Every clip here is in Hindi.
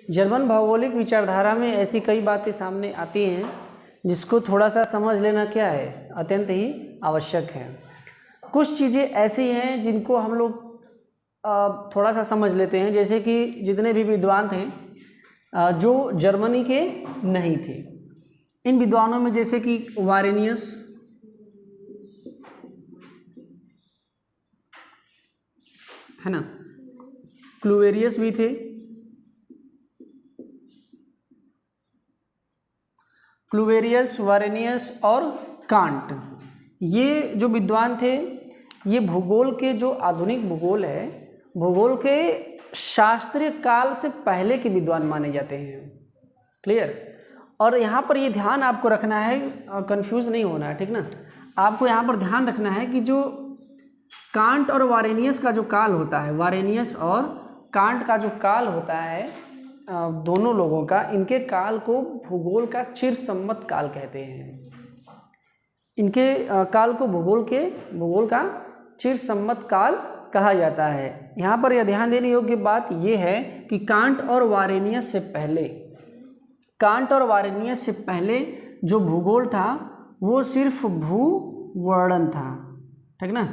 जर्मन भौगोलिक विचारधारा में ऐसी कई बातें सामने आती हैं जिसको थोड़ा सा समझ लेना क्या है, अत्यंत ही आवश्यक है। कुछ चीज़ें ऐसी हैं जिनको हम लोग थोड़ा सा समझ लेते हैं, जैसे कि जितने भी विद्वान थे जो जर्मनी के नहीं थे, इन विद्वानों में जैसे कि वारेनियस, है ना, क्लूवेरियस भी थे, क्लूवेरियस, वारेनियस और कांट। ये जो विद्वान थे ये भूगोल के जो आधुनिक भूगोल है, भूगोल के शास्त्रीय काल से पहले के विद्वान माने जाते हैं। क्लियर? और यहाँ पर ये ध्यान आपको रखना है, कंफ्यूज नहीं होना है, ठीक ना। आपको यहाँ पर ध्यान रखना है कि जो कांट और वारेनियस का जो काल होता है, वारेनियस और कांट का जो काल होता है दोनों लोगों का, इनके काल को भूगोल का चिरसम्मत काल कहते हैं। इनके काल को भूगोल का चिरसम्मत काल कहा जाता है। यहाँ पर यह ध्यान देने योग्य बात यह है कि कांट और वारेनियस से पहले जो भूगोल था वो सिर्फ भूवर्णन था, ठीक ना।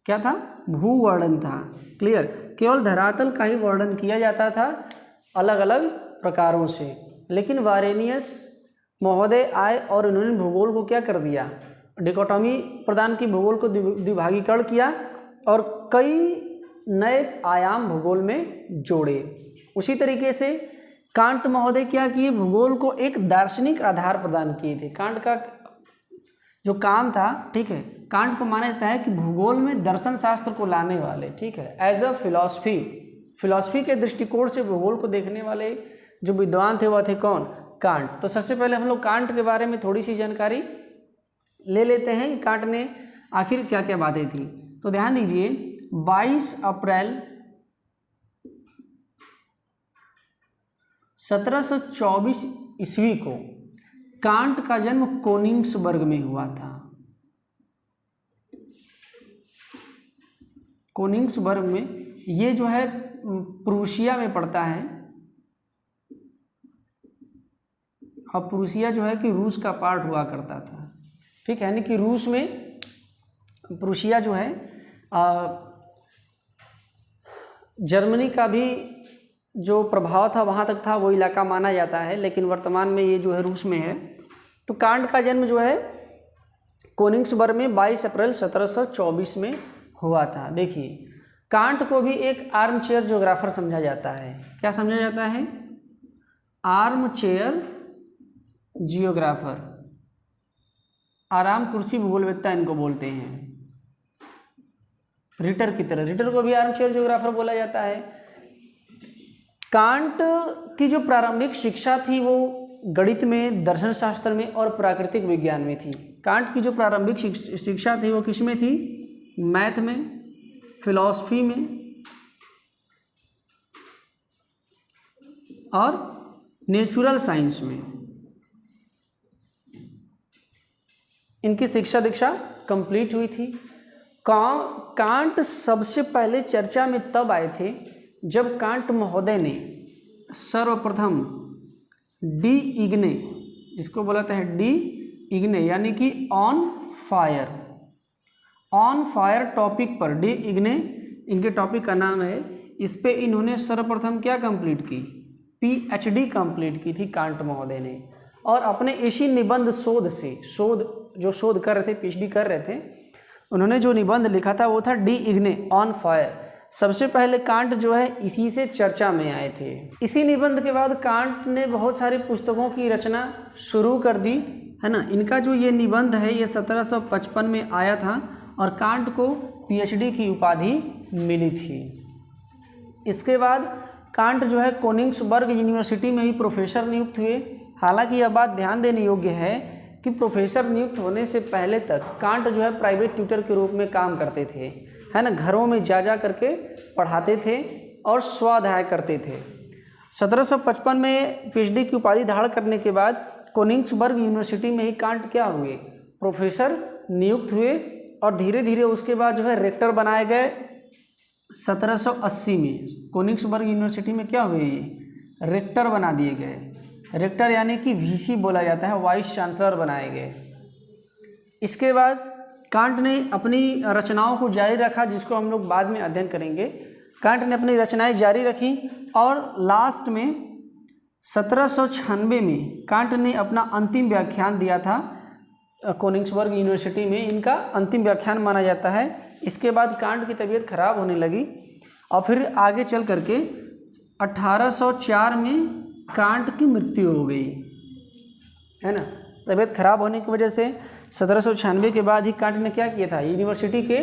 क्या था? भूवर्णन था। क्लियर? केवल धरातल का ही वर्णन किया जाता था अलग अलग प्रकारों से। लेकिन वारेनियस महोदय आए और उन्होंने भूगोल को क्या कर दिया, डिकोटॉमी प्रदान की, भूगोल को द्विभागीकरण किया और कई नए आयाम भूगोल में जोड़े। उसी तरीके से कांट महोदय क्या किए, भूगोल को एक दार्शनिक आधार प्रदान किए थे। कांट का जो काम था, ठीक है, कांट को माना जाता है कि भूगोल में दर्शन शास्त्र को लाने वाले, ठीक है, एज अ फिलॉसफी के दृष्टिकोण से भूगोल को देखने वाले जो विद्वान थे वह थे कौन? कांट। तो सबसे पहले हम लोग कांट के बारे में थोड़ी सी जानकारी ले लेते हैं कि कांट ने आखिर क्या क्या बातें थी। तो ध्यान दीजिए, 22 अप्रैल 1724 ईस्वी को कांट का जन्म कोनिग्सबर्ग में हुआ था। कोनिग्सबर्ग में, ये जो है प्रूशिया में पड़ता है, और प्रूशिया जो है कि रूस का पार्ट हुआ करता था, ठीक है, यानी कि रूस में प्रूशिया जो है जर्मनी का भी जो प्रभाव था वहाँ तक था, वो इलाका माना जाता है, लेकिन वर्तमान में ये जो है रूस में है। तो कांट का जन्म जो है कोनिग्सबर्ग में 22 अप्रैल 1724 में हुआ था। देखिए, कांट को भी एक आर्म चेयर ज्योग्राफर समझा जाता है। क्या समझा जाता है? आर्म चेयर जियोग्राफर, आराम कुर्सी भूगोलवेत्ता इनको बोलते हैं। रिटर की तरह, रिटर को भी आर्म चेयर ज्योग्राफर बोला जाता है। कांट की जो प्रारंभिक शिक्षा थी वो गणित में, दर्शन शास्त्र में और प्राकृतिक विज्ञान में थी। कांट की जो प्रारंभिक शिक्षा थी वो किस में थी? मैथ में, फिलॉसफी में और नेचुरल साइंस में इनकी शिक्षा दीक्षा कंप्लीट हुई थी। कांट सबसे पहले चर्चा में तब आए थे जब कांट महोदय ने सर्वप्रथम डी इग्ने, इसको बोला था डी इग्ने, यानी कि ऑन फायर टॉपिक पर, डी इग्ने इनके टॉपिक का नाम है। इस पे इन्होंने सर्वप्रथम क्या कंप्लीट की? पीएचडी कंप्लीट की थी कांट महोदय ने। और अपने इसी निबंध शोध से, शोध कर रहे थे, पीएचडी कर रहे थे, उन्होंने जो निबंध लिखा था वो था डी इग्ने ऑन फायर। सबसे पहले कांट जो है इसी से चर्चा में आए थे। इसी निबंध के बाद कांट ने बहुत सारी पुस्तकों की रचना शुरू कर दी, है ना। इनका जो ये निबंध है ये 1755 में आया था और कांट को पीएचडी की उपाधि मिली थी। इसके बाद कांट जो है कोनिग्सबर्ग यूनिवर्सिटी में ही प्रोफेसर नियुक्त हुए। हालांकि यह बात ध्यान देने योग्य है कि प्रोफेसर नियुक्त होने से पहले तक कांट जो है प्राइवेट ट्यूटर के रूप में काम करते थे, है ना। घरों में जा करके पढ़ाते थे और स्वाध्याय करते थे। 1755 में पीएचडी की उपाधि धारण करने के बाद कोनिग्सबर्ग यूनिवर्सिटी में ही कांट क्या हुए? प्रोफेसर नियुक्त हुए और धीरे धीरे उसके बाद जो है रेक्टर बनाए गए। 1780 में कोनिग्सबर्ग यूनिवर्सिटी में क्या हुए? रेक्टर बना दिए गए। रेक्टर यानी कि वीसी बोला जाता है, वाइस चांसलर बनाए गए। इसके बाद कांट ने अपनी रचनाओं को जारी रखा, जिसको हम लोग बाद में अध्ययन करेंगे। कांट ने अपनी रचनाएं जारी रखी और लास्ट में 1796 में कांट ने अपना अंतिम व्याख्यान दिया था कोनिंग्सबर्ग यूनिवर्सिटी में। इनका अंतिम व्याख्यान माना जाता है। इसके बाद कांट की तबीयत खराब होने लगी और फिर आगे चल करके 1804 में कांट की मृत्यु हो गई, है ना। तबीयत खराब होने की वजह से 1796 के बाद ही कांट ने क्या किया था, यूनिवर्सिटी के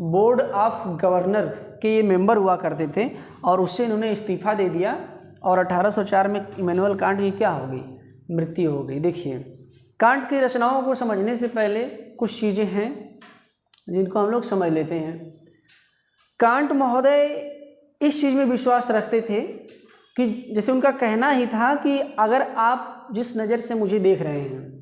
बोर्ड ऑफ गवर्नर के ये मेंबर हुआ करते थे और उससे इन्होंने इस्तीफा दे दिया और 1804 में इमैनुअल कांट की क्या हो गई, मृत्यु हो गई। देखिए, कांट की रचनाओं को समझने से पहले कुछ चीज़ें हैं जिनको हम लोग समझ लेते हैं। कांट महोदय इस चीज़ में विश्वास रखते थे कि जैसे उनका कहना ही था कि अगर आप जिस नज़र से मुझे देख रहे हैं,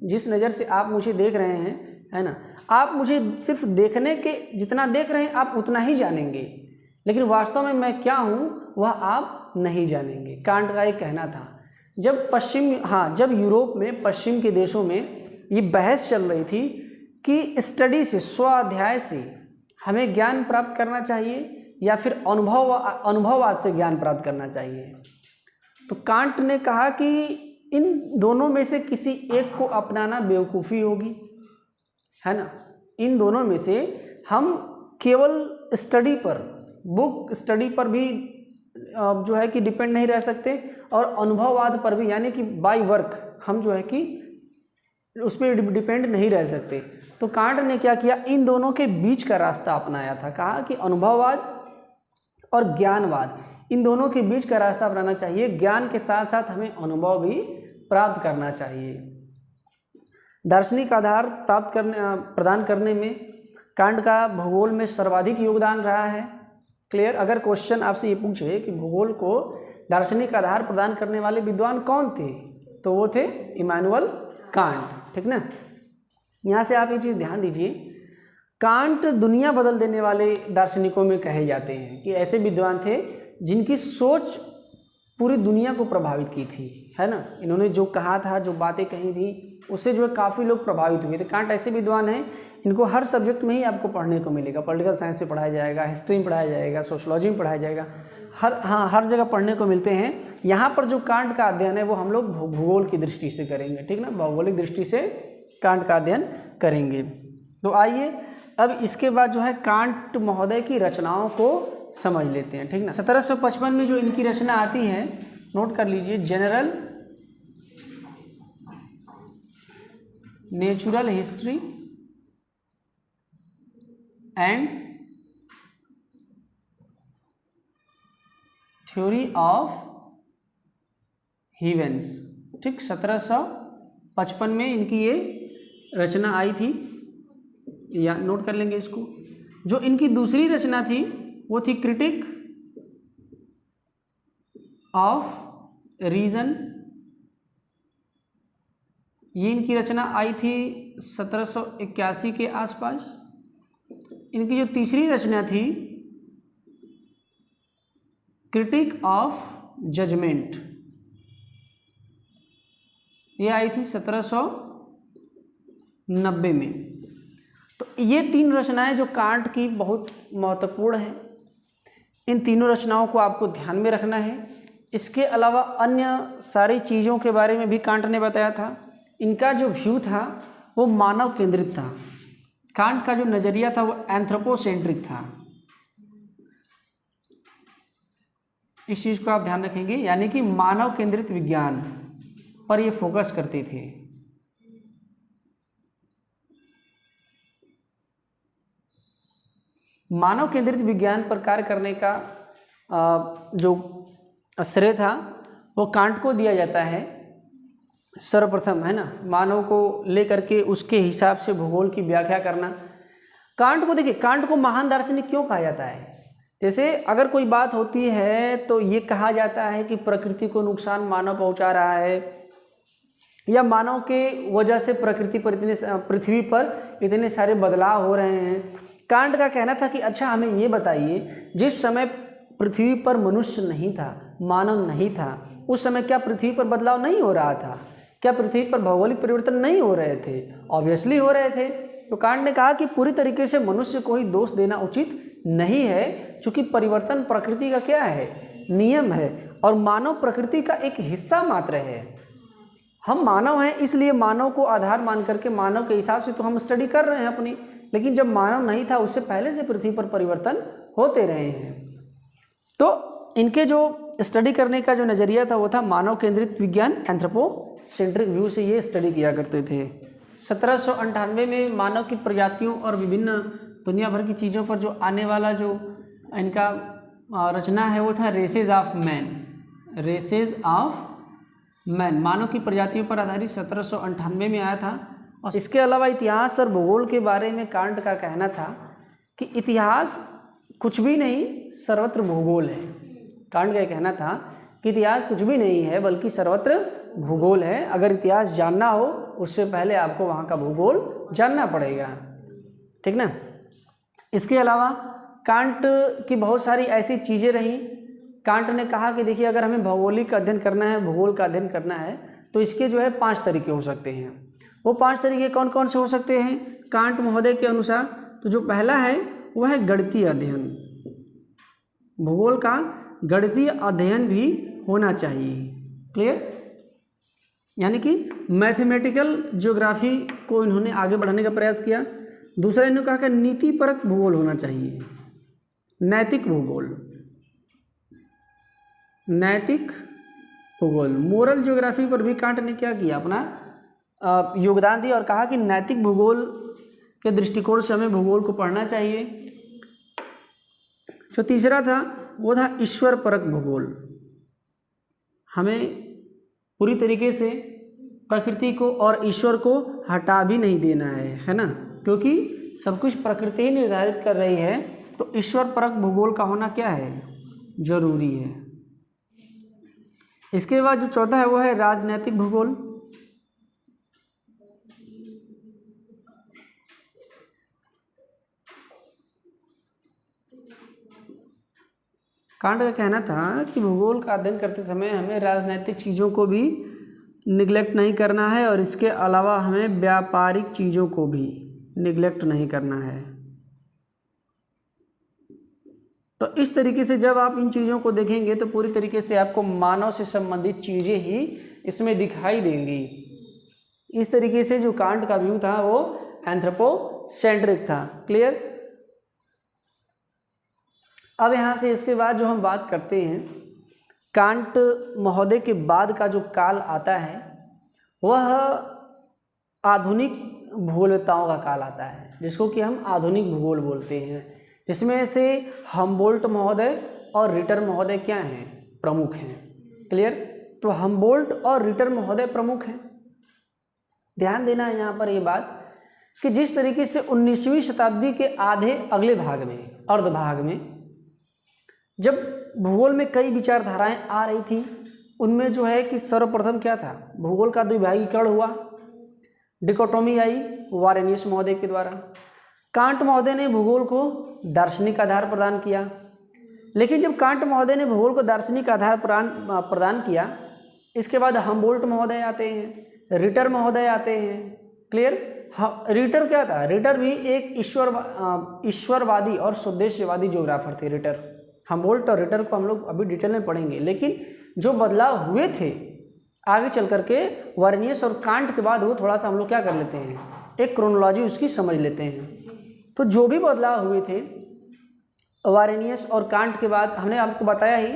जिस नज़र से आप मुझे देख रहे हैं, है ना, आप मुझे सिर्फ देखने के जितना देख रहे हैं आप उतना ही जानेंगे, लेकिन वास्तव में मैं क्या हूँ वह आप नहीं जानेंगे। कांट का एक कहना था। जब यूरोप में पश्चिम के देशों में ये बहस चल रही थी कि स्टडी से, स्वाध्याय से हमें ज्ञान प्राप्त करना चाहिए या फिर अनुभववाद से ज्ञान प्राप्त करना चाहिए, तो कांट ने कहा कि इन दोनों में से किसी एक को अपनाना बेवकूफ़ी होगी, है ना। इन दोनों में से हम केवल स्टडी पर, बुक स्टडी पर भी जो है कि डिपेंड नहीं रह सकते और अनुभववाद पर भी, यानी कि बाय वर्क हम जो है कि उस पर डिपेंड नहीं रह सकते। तो कांट ने क्या किया, इन दोनों के बीच का रास्ता अपनाया था। कहा कि अनुभववाद और ज्ञानवाद, इन दोनों के बीच का रास्ता अपनाना चाहिए। ज्ञान के साथ साथ हमें अनुभव भी प्राप्त करना चाहिए। दार्शनिक आधार प्रदान करने में कांट का भूगोल में सर्वाधिक योगदान रहा है। क्लियर। अगर क्वेश्चन आपसे ये पूछे कि भूगोल को दार्शनिक आधार प्रदान करने वाले विद्वान कौन थे, तो वो थे इमैनुअल कांट, ठीक ना। यहाँ से आप ये चीज़ ध्यान दीजिए, कांट दुनिया बदल देने वाले दार्शनिकों में कहे जाते हैं कि ऐसे विद्वान थे जिनकी सोच पूरी दुनिया को प्रभावित की थी, है ना। इन्होंने जो कहा था, जो बातें कही थी, उससे जो है काफ़ी लोग प्रभावित हुए थे। कांट ऐसे विद्वान हैं, इनको हर सब्जेक्ट में ही आपको पढ़ने को मिलेगा। पॉलिटिकल साइंस से पढ़ाया जाएगा, हिस्ट्री में पढ़ाया जाएगा, सोशलॉजी में पढ़ाया जाएगा, हर जगह पढ़ने को मिलते हैं। यहाँ पर जो कांट का अध्ययन है वो हम लोग भूगोल की दृष्टि से करेंगे, ठीक ना, भौगोलिक दृष्टि से कांट का अध्ययन करेंगे। तो आइए अब इसके बाद जो है कांट महोदय की रचनाओं को समझ लेते हैं, ठीक ना। 1755 में जो इनकी रचना आती है, नोट कर लीजिए, general natural history and theory of heavens, ठीक। 1755 में इनकी ये रचना आई थी, या नोट कर लेंगे इसको। जो इनकी दूसरी रचना थी वो थी क्रिटिक ऑफ रीजन। ये इनकी रचना आई थी 1781 के आसपास। इनकी जो तीसरी रचना थी क्रिटिक ऑफ जजमेंट, ये आई थी 1790 में। तो ये तीन रचनाएं जो कांट की बहुत महत्वपूर्ण हैं, इन तीनों रचनाओं को आपको ध्यान में रखना है। इसके अलावा अन्य सारी चीज़ों के बारे में भी कांट ने बताया था। इनका जो व्यू था वो मानव केंद्रित था। कांट का जो नज़रिया था वो एंथ्रोपोसेंट्रिक था। इस चीज़ को आप ध्यान रखेंगे, यानी कि मानव केंद्रित विज्ञान पर ये फोकस करते थे। मानव केंद्रित विज्ञान पर कार्य करने का जो श्रेय था वो कांट को दिया जाता है सर्वप्रथम, है ना। मानव को लेकर के उसके हिसाब से भूगोल की व्याख्या करना। कांट को देखिए, कांट को महान दार्शनिक क्यों कहा जाता है? जैसे अगर कोई बात होती है तो ये कहा जाता है कि प्रकृति को नुकसान मानव पहुंचा रहा है, या मानव के वजह से पृथ्वी पर इतने सारे बदलाव हो रहे हैं। कांट का कहना था कि अच्छा हमें ये बताइए, जिस समय पृथ्वी पर मनुष्य नहीं था मानव नहीं था। उस समय क्या पृथ्वी पर बदलाव नहीं हो रहा था? क्या पृथ्वी पर भौगोलिक परिवर्तन नहीं हो रहे थे? ऑब्वियसली हो रहे थे। तो कांट ने कहा कि पूरी तरीके से मनुष्य को ही दोष देना उचित नहीं है, क्योंकि परिवर्तन प्रकृति का क्या है? नियम है, और मानव प्रकृति का एक हिस्सा मात्र है। हम मानव हैं, इसलिए मानव को आधार मान करके मानव के हिसाब से तो हम स्टडी कर रहे हैं अपनी, लेकिन जब मानव नहीं था उससे पहले से पृथ्वी पर परिवर्तन होते रहे हैं। तो इनके जो स्टडी करने का जो नज़रिया था वो था मानव केंद्रित विज्ञान, एंथ्रोपोसेंट्रिक व्यू से ये स्टडी किया करते थे। 1798 में मानव की प्रजातियों और विभिन्न दुनिया भर की चीज़ों पर जो आने वाला जो इनका रचना है वो था races of man. Races of man मानव की प्रजातियों पर आधारित 1798 में आया था। और इसके अलावा इतिहास और भूगोल के बारे में कांट का कहना था कि इतिहास कुछ भी नहीं, सर्वत्र भूगोल है। कांट का कहना था कि इतिहास कुछ भी नहीं है बल्कि सर्वत्र भूगोल है। अगर इतिहास जानना हो उससे पहले आपको वहाँ का भूगोल जानना पड़ेगा, ठीक ना। इसके अलावा कांट की बहुत सारी ऐसी चीज़ें रहीं। कांट ने कहा कि देखिए, अगर हमें भौगोलिक अध्ययन करना है, भूगोल का अध्ययन करना है, तो इसके जो है 5 तरीके हो सकते हैं। वो 5 तरीके कौन कौन से हो सकते हैं कांट महोदय के अनुसार? तो जो पहला है वह है गणितीय अध्ययन। भूगोल का गणितीय अध्ययन भी होना चाहिए। क्लियर? यानी कि मैथमेटिकल ज्योग्राफी को इन्होंने आगे बढ़ाने का प्रयास किया। दूसरा इन्होंने कहा कि नीतिपरक भूगोल होना चाहिए, नैतिक भूगोल, नैतिक भूगोल। मोरल ज्योग्राफी पर भी कांट ने क्या किया, अपना योगदान दिया और कहा कि नैतिक भूगोल के दृष्टिकोण से हमें भूगोल को पढ़ना चाहिए। जो तीसरा था वो था ईश्वर परक भूगोल। हमें पूरी तरीके से प्रकृति को और ईश्वर को हटा भी नहीं देना है ना, क्योंकि सब कुछ प्रकृति ही निर्धारित कर रही है। तो ईश्वर परक भूगोल का होना क्या है, जरूरी है। इसके बाद जो चौथा है वो है राजनैतिक भूगोल। कांट का कहना था कि भूगोल का अध्ययन करते समय हमें राजनैतिक चीज़ों को भी निगलेक्ट नहीं करना है और इसके अलावा हमें व्यापारिक चीज़ों को भी निगलेक्ट नहीं करना है। तो इस तरीके से जब आप इन चीज़ों को देखेंगे तो पूरी तरीके से आपको मानव से संबंधित चीज़ें ही इसमें दिखाई देंगी। इस तरीके से जो कांट का व्यू था वो एंथ्रोपोसेंट्रिक था। क्लियर? अब यहाँ से इसके बाद जो हम बात करते हैं, कांट महोदय के बाद का जो काल आता है वह आधुनिक भूगोलवेत्ताओं का काल आता है, जिसको कि हम आधुनिक भूगोल बोलते हैं, जिसमें से हम्बोल्ट महोदय और रिटर महोदय क्या हैं, प्रमुख हैं। क्लियर? तो हम्बोल्ट और रिटर महोदय प्रमुख हैं। ध्यान देना है यहाँ पर ये बात कि जिस तरीके से 19वीं शताब्दी के आधे अगले भाग में, अर्ध भाग में, जब भूगोल में कई विचारधाराएं आ रही थी, उनमें जो है कि सर्वप्रथम क्या था, भूगोल का द्विभागीकरण हुआ, डिकोटोमी आई वारेनियस महोदय के द्वारा। कांट महोदय ने भूगोल को दार्शनिक आधार प्रदान किया। लेकिन जब कांट महोदय ने भूगोल को दार्शनिक आधार प्रदान किया, इसके बाद हम्बोल्ट महोदय आते हैं, रिटर महोदय आते हैं। क्लियर? रिटर क्या था? रिटर भी एक ईश्वरवादी और स्वदेशवादी ज्योग्राफर थे रिटर। हम्बोल्ट और रिटर को हम लोग अभी डिटेल में पढ़ेंगे, लेकिन जो बदलाव हुए थे आगे चल करके वारेनियस और कांट के बाद वो थोड़ा सा हम लोग क्या कर लेते हैं, एक क्रोनोलॉजी उसकी समझ लेते हैं। तो जो भी बदलाव हुए थे वारेनियस और कांट के बाद, हमने आपको बताया ही,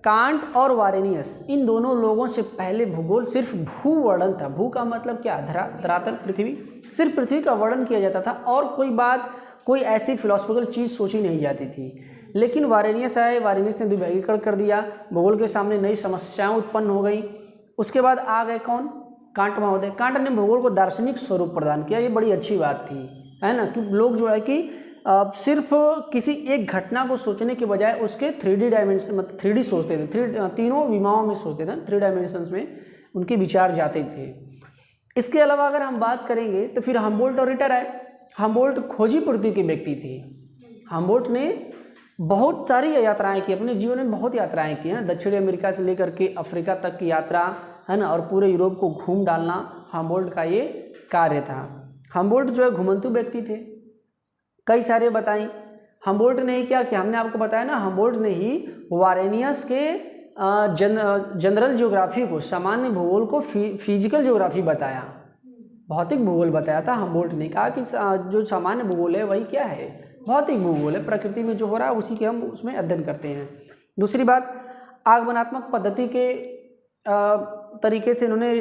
कांट और वारेनियस इन दोनों लोगों से पहले भूगोल सिर्फ भूवर्णन था। भू का मतलब क्या? धरातल, पृथ्वी। सिर्फ पृथ्वी का वर्णन किया जाता था और कोई बात, कोई ऐसी फिलोसफिकल चीज़ सोची नहीं जाती थी। लेकिन वारेनियस आए, वारेनियस ने द्विभागीकरण कर दिया, भूगोल के सामने नई समस्याएं उत्पन्न हो गई। उसके बाद आ गए कौन? कांट महोदय। कांट ने भूगोल को दार्शनिक स्वरूप प्रदान किया। ये बड़ी अच्छी बात थी, है ना, कि लोग जो है कि सिर्फ किसी एक घटना को सोचने के बजाय उसके 3D डायमेंशन, मतलब 3D सोचते थे, तीनों विमाओं में सोचते थे, 3 डायमेंशंस में उनके विचार जाते थे। इसके अलावा अगर हम बात करेंगे तो फिर हम्बोल्ट और रिटर आए। हम्बोल्ट खोजी पृथ्वी के व्यक्ति थे। हम्बोल्ट ने बहुत सारी यात्राएं की, अपने जीवन में बहुत यात्राएं की हैं, दक्षिण अमेरिका से लेकर के अफ्रीका तक की यात्रा है ना, और पूरे यूरोप को घूम डालना हम्बोल्ट का ये कार्य था। हम्बोल्ट जो है घुमंतु व्यक्ति थे, कई सारे बताएं। हम्बोल्ट ने ही क्या किया, हमने आपको बताया ना, हम्बोल्ट ने ही वारेनियस के जनरल ज्योग्राफी को, सामान्य भूगोल को फिजिकल ज्योग्राफी बताया, भौतिक भूगोल बताया था। हम्बोल्ट ने कहा कि जो सामान्य भूगोल है वही क्या है, भौतिक भूगोल है, प्रकृति में जो हो रहा है उसी के हम उसमें अध्ययन करते हैं। दूसरी बात, आगमनात्मक पद्धति के तरीके से इन्होंने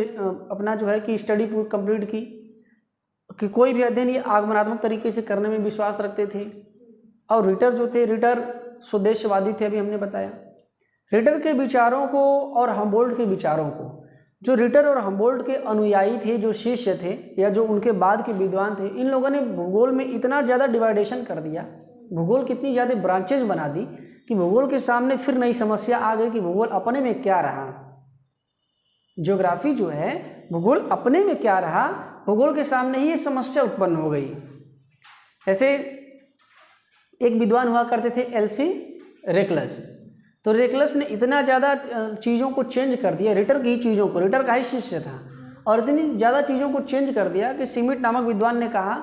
अपना जो है कि स्टडी कंप्लीट की, कि कोई भी अध्ययन ये आगमनात्मक तरीके से करने में विश्वास रखते थे। और रिटर जो थे, रिटर स्वदेशवादी थे, अभी हमने बताया। रिटर के विचारों को और हम्बोल्ट के विचारों को, जो रिटर और हम्बोल्ट के अनुयायी थे, जो शिष्य थे या जो उनके बाद के विद्वान थे, इन लोगों ने भूगोल में इतना ज़्यादा डिवाइडेशन कर दिया, भूगोल की इतनी ज़्यादा ब्रांचेज बना दी कि भूगोल के सामने फिर नई समस्या आ गई कि भूगोल अपने में क्या रहा। ज्योग्राफी जो है, भूगोल अपने में क्या रहा, भूगोल के सामने ही ये समस्या उत्पन्न हो गई। ऐसे एक विद्वान हुआ करते थे एलसी रेकलस, तो रेकलस ने इतना ज़्यादा चीज़ों को चेंज कर दिया, रिटर की चीज़ों को, रिटर का ही शिष्य था, और इतनी ज़्यादा चीज़ों को चेंज कर दिया कि सिमिट नामक विद्वान ने कहा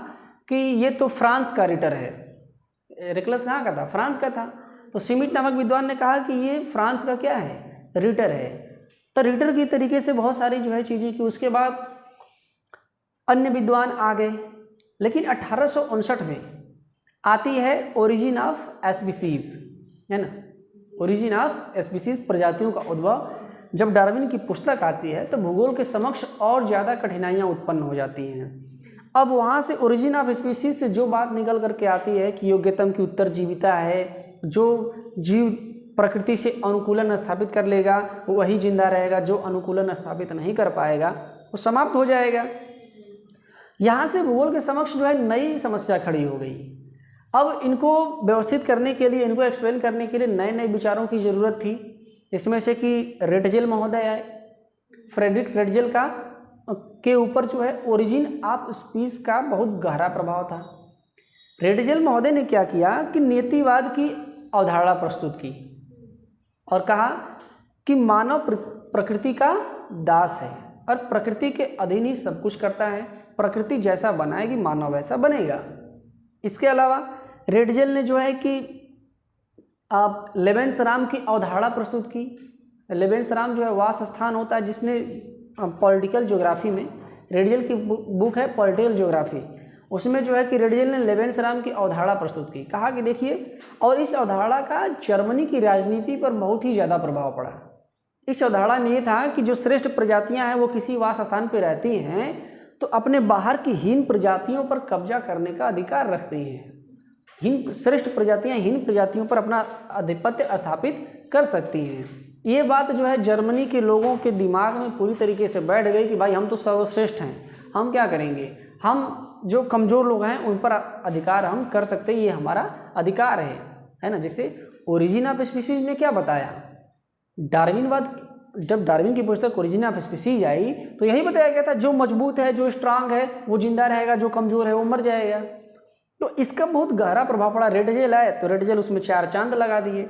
कि ये तो फ्रांस का रिटर है। रेकलस कहाँ का था, फ्रांस का था। तो सिमिट नामक विद्वान ने कहा कि ये फ्रांस का क्या है, रिटर है। तो रिटर की तरीके से बहुत सारी जो है चीज़ें की। उसके बाद अन्य विद्वान आ गए, लेकिन 1859 में आती है ओरिजिन ऑफ स्पीसीज, है ना, ओरिजिन ऑफ स्पीसीज, प्रजातियों का उद्भव। जब डार्विन की पुस्तक आती है तो भूगोल के समक्ष और ज़्यादा कठिनाइयाँ उत्पन्न हो जाती हैं। अब वहाँ से ओरिजिन ऑफ स्पीसीज से जो बात निकल करके आती है कि योग्यतम की उत्तरजीविता है, जो जीव प्रकृति से अनुकूलन स्थापित कर लेगा वो वही जिंदा रहेगा, जो अनुकूलन स्थापित नहीं कर पाएगा वो समाप्त हो जाएगा। यहाँ से भूगोल के समक्ष जो है नई समस्या खड़ी हो गई। अब इनको व्यवस्थित करने के लिए, इनको एक्सप्लेन करने के लिए नए नए विचारों की ज़रूरत थी। इसमें से कि रेटजेल महोदय आए, फ्रेडरिक रेटजेल का के ऊपर जो है ओरिजिन ऑफ स्पीसीज का बहुत गहरा प्रभाव था। रेटजेल महोदय ने क्या किया कि नियतिवाद की अवधारणा प्रस्तुत की और कहा कि मानव प्रकृति का दास है और प्रकृति के अधीन ही सब कुछ करता है, प्रकृति जैसा बनाएगी मानव वैसा बनेगा। इसके अलावा रेटजेल ने जो है कि लेबेंसराम की अवधारणा प्रस्तुत की। लेबेंसराम जो है वास स्थान होता है, जिसने पॉलिटिकल ज्योग्राफी में, रेटजेल की बुक है पॉलिटिकल ज्योग्राफी, उसमें जो है कि रेटजेल ने लेबेंसराम की अवधारणा प्रस्तुत की। कहा कि देखिए, और इस अवधारणा का जर्मनी की राजनीति पर बहुत ही ज़्यादा प्रभाव पड़ा। इस अवधारणा में ये था कि जो श्रेष्ठ प्रजातियां हैं वो किसी वास स्थान पर रहती हैं तो अपने बाहर की हीन प्रजातियों पर कब्जा करने का अधिकार रखती हैं। श्रेष्ठ प्रजातियां हीन प्रजातियों पर अपना आधिपत्य स्थापित कर सकती हैं। ये बात जो है जर्मनी के लोगों के दिमाग में पूरी तरीके से बैठ गई कि भाई हम तो सर्वश्रेष्ठ हैं, हम क्या करेंगे, हम जो कमज़ोर लोग हैं उन पर अधिकार हम कर सकते हैं, ये हमारा अधिकार है ना। जैसे ओरिजिन ऑफ स्पीसीज ने क्या बताया, डार्विनवाद, जब डार्विन की पुस्तक ओरिजिन ऑफ स्पीसीज आई तो यही बताया गया था जो मजबूत है, जो स्ट्रांग है वो जिंदा रहेगा, जो कमज़ोर है वो मर जाएगा। तो इसका बहुत गहरा प्रभाव पड़ा। रेटजेल आए तो रेटजेल उसमें 4 चांद लगा दिए,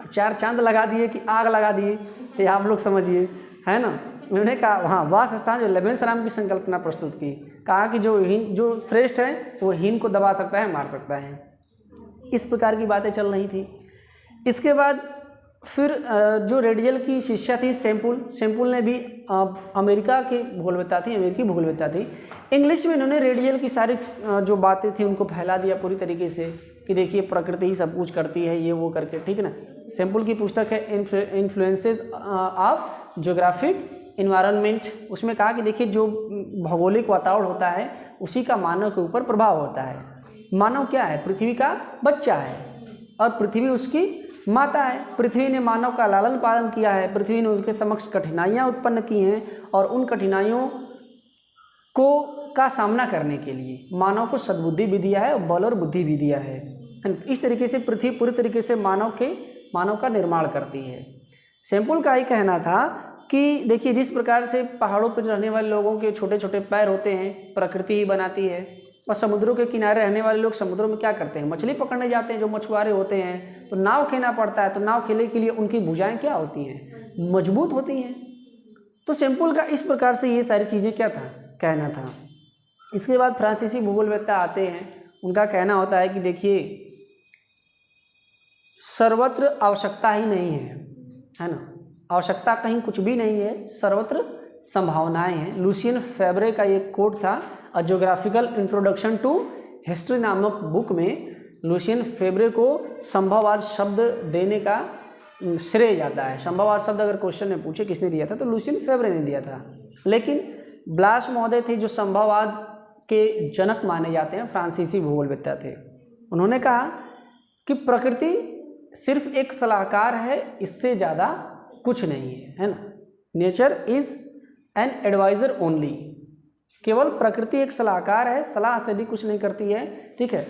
4 चांद लगा दिए कि आग लगा दिए, ये आप लोग समझिए, है ना। उन्होंने कहा वहाँ वास स्थान, जो लेबेंसराम की संकल्पना प्रस्तुत की, कहा कि जो श्रेष्ठ है वो हीन को दबा सकता है, मार सकता है। इस प्रकार की बातें चल रही थी। इसके बाद फिर जो रेटजेल की शिष्या थी सेम्पुल ने भी अमेरिका की भूगोलवेत्ता थी, अमेरिकी भूगोलवेत्ता थी, इंग्लिश में इन्होंने रेटजेल की सारी जो बातें थी उनको फैला दिया पूरी तरीके से कि देखिए प्रकृति ही सब कुछ करती है, ये वो करके, ठीक है ना। सेम्पुल की पुस्तक है इन्फ्लुएंसेस ऑफ ज्योग्राफिक इन्वायरमेंट, उसमें कहा कि देखिए जो भौगोलिक वातावरण होता है उसी का मानव के ऊपर प्रभाव होता है। मानव क्या है, पृथ्वी का बच्चा है और पृथ्वी उसकी माता है। पृथ्वी ने मानव का लालन पालन किया है, पृथ्वी ने उसके समक्ष कठिनाइयाँ उत्पन्न की हैं और उन कठिनाइयों का सामना करने के लिए मानव को सद्बुद्धि भी दिया है और बल और बुद्धि भी दिया है। इस तरीके से पृथ्वी पूरी तरीके से मानव का निर्माण करती है। सेम्पुल का ही कहना था कि देखिए जिस प्रकार से पहाड़ों पर रहने वाले लोगों के छोटे छोटे पैर होते हैं, प्रकृति ही बनाती है, और समुद्रों के किनारे रहने वाले लोग समुद्रों में क्या करते हैं, मछली पकड़ने जाते हैं। जो मछुआरे होते हैं तो नाव खेलना पड़ता है, तो नाव खेलने के लिए उनकी भुजाएं क्या होती हैं, मजबूत होती हैं। तो सिंपल का इस प्रकार से ये सारी चीज़ें क्या था, कहना था। इसके बाद फ्रांसीसी भूगोलवेत्ता आते हैं, उनका कहना होता है कि देखिए सर्वत्र आवश्यकता ही नहीं है ना, आवश्यकता कहीं कुछ भी नहीं है, सर्वत्र संभावनाएं हैं। लुसियन फेब्रे का ये कोट था, अ ज्योग्राफिकल इंट्रोडक्शन टू हिस्ट्री नामक बुक में लुसियन फेब्रे को संभववाद शब्द देने का श्रेय जाता है। संभववाद शब्द अगर क्वेश्चन में पूछे किसने दिया था तो लुसियन फेब्रे ने दिया था। लेकिन ब्लास महोदय थे जो संभववाद के जनक माने जाते हैं, फ्रांसीसी भूगोलवेत्ता थे। उन्होंने कहा कि प्रकृति सिर्फ एक सलाहकार है, इससे ज़्यादा कुछ नहीं है ना। Nature is an adviser only, केवल प्रकृति एक सलाहकार है, सलाह से भी कुछ नहीं करती है। ठीक है,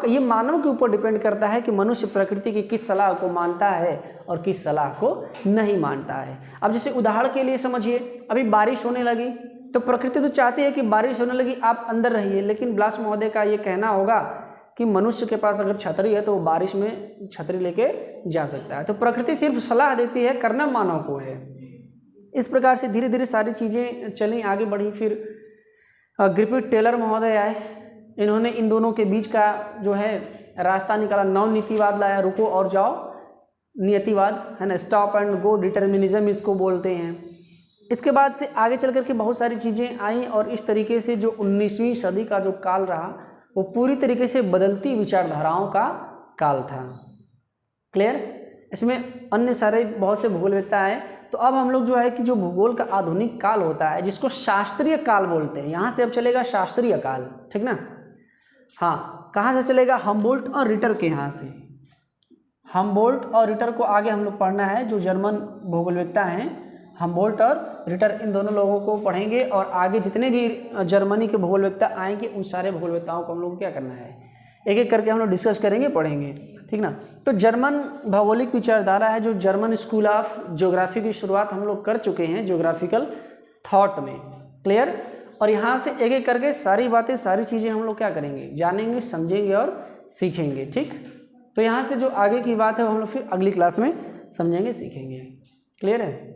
ये मानव के ऊपर डिपेंड करता है कि मनुष्य प्रकृति की किस सलाह को मानता है और किस सलाह को नहीं मानता है। अब जैसे उदाहरण के लिए समझिए, अभी बारिश होने लगी तो प्रकृति तो चाहती है कि बारिश होने लगी, आप अंदर रहिए, लेकिन ब्लास महोदय का ये कहना होगा कि मनुष्य के पास अगर छतरी है तो वो बारिश में छतरी लेके जा सकता है। तो प्रकृति सिर्फ सलाह देती है, करना मानव को है। इस प्रकार से धीरे धीरे सारी चीज़ें चली, आगे बढ़ी। फिर ग्रिफिथ टेलर महोदय आए, इन्होंने इन दोनों के बीच का जो है रास्ता निकाला, नव नीतिवाद लाया, रुको और जाओ नियतिवाद, है ना, स्टॉप एंड गो डिटर्मिनिज्म इसको बोलते हैं। इसके बाद से आगे चल करके बहुत सारी चीज़ें आई और इस तरीके से जो 19वीं सदी का जो काल रहा वो पूरी तरीके से बदलती विचारधाराओं का काल था। क्लियर? इसमें अन्य सारे बहुत से भूगोलवेत्ता आए। तो अब हम लोग जो है कि जो भूगोल का आधुनिक काल होता है जिसको शास्त्रीय काल बोलते हैं, यहाँ से अब चलेगा शास्त्रीय काल, ठीक ना। हाँ, कहाँ से चलेगा, हम्बोल्ट और रिटर के यहाँ से। हम्बोल्ट और रिटर को आगे हम लोग पढ़ना है, जो जर्मन भूगोलवेत्ता हैं हम्बोल्ट और रिटर, इन दोनों लोगों को पढ़ेंगे। और आगे जितने भी जर्मनी के भूगोलवेत्ता आएंगे उन सारे भूगोलवेत्ताओं को हम लोग क्या करना है, एक एक करके हम लोग डिस्कस करेंगे, पढ़ेंगे, ठीक ना। तो जर्मन भौगोलिक विचारधारा है, जो जर्मन स्कूल ऑफ ज्योग्राफी की शुरुआत हम लोग कर चुके हैं ज्योग्राफिकल थॉट में। क्लियर? और यहाँ से एक एक करके सारी बातें, सारी चीज़ें हम लोग क्या करेंगे, जानेंगे, समझेंगे और सीखेंगे। ठीक, तो यहाँ से जो आगे की बात है वो हम लोग फिर अगली क्लास में समझेंगे, सीखेंगे। क्लियर है?